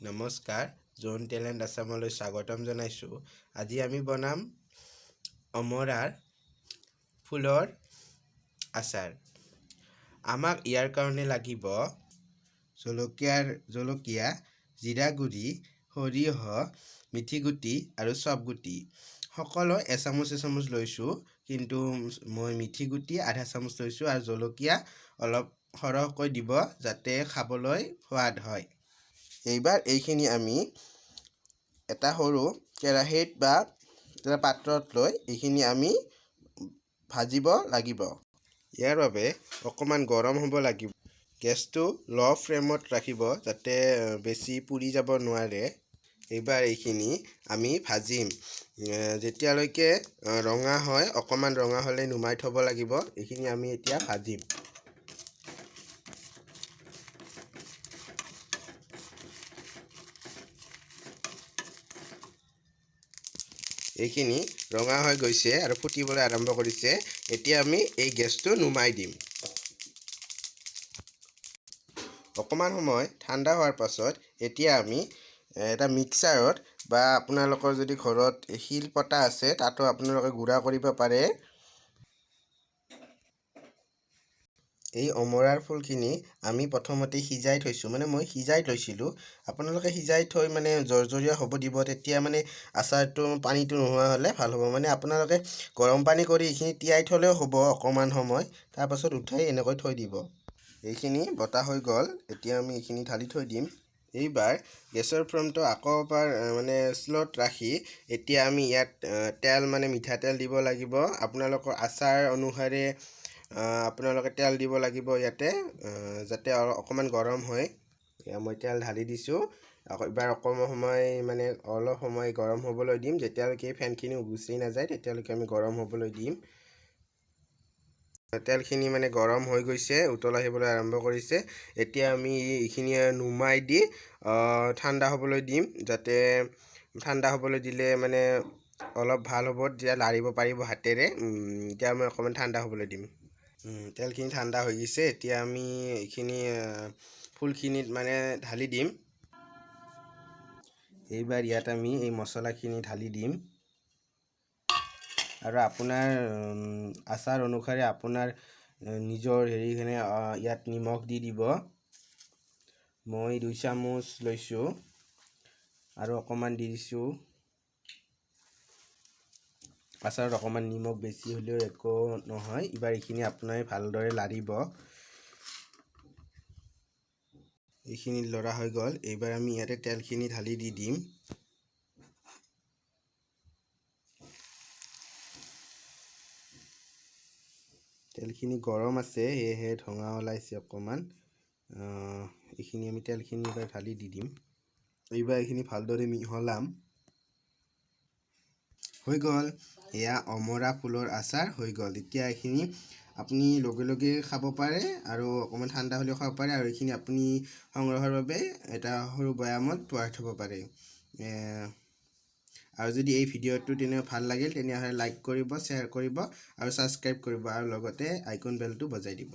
নমস্কাৰ, জোন টেলেণ্ট আসামলৈ স্বাগতম জনাইছোঁ। আজি আমি বনাম অমৰাৰ ফুলৰ আচাৰ। আমাক ইয়াৰ কাৰণে লাগিব জলকীয়া, জিৰা গুড়ি, সৰিয়হ, মিঠি গুটি আৰু চব গুটি। সকলো এচামুচ লৈছোঁ, কিন্তু মই মিঠি গুটি আধা চামুচ লৈছোঁ আৰু জলকীয়া অলপ সৰহকৈ দিব যাতে খাবলৈ সোৱাদ হয়। এইবাৰ এইখিনি আমি এটা সৰু কেৰাহীত বা এটা পাত্ৰত লৈ এইখিনি আমি ভাজিব লাগিব। ইয়াৰ বাবে অকণমান গৰম হ'ব লাগিব। গেছটো ল' ফ্লেমত ৰাখিব যাতে বেছি পুৰি যাব নোৱাৰে। এইবাৰ এইখিনি আমি ভাজিম। যেতিয়ালৈকে ৰঙা হয়, অকণমান ৰঙা হ'লে নুমাই থ'ব লাগিব। এইখিনি আমি এতিয়া ভাজিম। এইখিনি ৰঙা হৈ গৈছে আৰু ফুটিবলৈ আৰম্ভ কৰিছে। এতিয়া আমি এই গেছটো নুমাই দিম। অকণমান সময় ঠাণ্ডা হোৱাৰ পাছত এতিয়া আমি এটা মিক্সাৰত বা আপোনালোকৰ যদি ঘৰত শিলপতা আছে তাতো আপোনালোকে গুড়া কৰিব পাৰে। এই অমৰাৰ ফুলখিনি আমি প্ৰথমতে সিজাই থৈছোঁ, মই সিজাই থৈছিলোঁ। আপোনালোকে সিজাই থৈ জৰ্জৰীয়া হ'ব দিব, তেতিয়া আচাৰটো পানীটো নোহোৱা হ'লে ভাল হ'ব। আপোনালোকে গৰম পানী কৰি এইখিনি তিয়াই থ'লেও হ'ব অকণমান সময়, তাৰপাছত উঠাই এনেকৈ থৈ দিব। এইখিনি বতা হৈ গ'ল, এতিয়া আমি এইখিনি ঢালি থৈ দিম। এইবাৰ গেছৰ ফ্লেমটো আকৌ এবাৰ শ্ল'ত ৰাখি এতিয়া আমি ইয়াত তেল মিঠাতেল দিব লাগিব। আপোনালোকৰ আচাৰ অনুসাৰে আপোনালোকে তেল দিব লাগিব ইয়াতে, যাতে অকণমান গৰম হয়। মই তেল ঢালি দিছোঁ। এইবাৰ অলপ সময় গৰম হ'বলৈ দিম। যেতিয়ালৈকে ফেনখিনি গুচি নাযায় তেতিয়ালৈকে আমি গৰম হ'বলৈ দিম। তেলখিনি গৰম হৈ গৈছে, উতল আহিবলৈ আৰম্ভ কৰিছে। এতিয়া আমি এইখিনি নুমাই দি ঠাণ্ডা হ'বলৈ দিম, যাতে ঠাণ্ডা হ'বলৈ দিলে অলপ ভাল হ'ব, তেতিয়া লাৰিব পাৰিব হাতেৰে। এতিয়া আমি অকণমান ঠাণ্ডা হ'বলৈ দিম। তেলখিনি ঠাণ্ডা হৈ গৈছে। এতিয়া আমি এইখিনি ফুলখিনিত ঢালি দিম। এইবাৰ ইয়াত আমি এই মছলাখিনি ঢালি দিম আৰু আপোনাৰ আচাৰ অনুসাৰে আপোনাৰ নিজৰ হেৰিখিনি ইয়াত নিমখ দি দিব। মই 2 চামুচ লৈছোঁ আৰু অকণমান দি দিছোঁ। আচাৰত অকণমান নিমখ বেছি হ'লেও একো নহয়। এইবাৰ এইখিনি আপোনাৰ ভালদৰে লাৰিব। এইখিনি লৰা হৈ গ'ল। এইবাৰ আমি ইয়াতে তেলখিনি ঢালি দি দিম। তেলখিনি গৰম আছে, সেয়েহে ধোঁৱা ওলাইছে অকণমান। এইখিনি আমি তেলখিনি এইবাৰ ঢালি দি দিম। এইবাৰ এইখিনি ভালদৰে মিহলাম। হৈ গ'ল, এয়া অমৰা ফুলৰ আচাৰ হৈ গ'ল। এতিয়া এইখিনি আপুনি লগে লগে খাব পাৰে আৰু অকণমান ঠাণ্ডা হ'লেও খাব পাৰে, আৰু এইখিনি আপুনি সংগ্ৰহৰ বাবে এটা সৰু বৈয়ামত ভৰাই থ'ব পাৰে। আৰু যদি এই ভিডিঅ'টো ভাল লাগিল তেনেহ'লে লাইক কৰিব, শ্বেয়াৰ কৰিব আৰু ছাবস্ক্ৰাইব কৰিব, আৰু লগতে আইকন বেলটো বজাই দিব।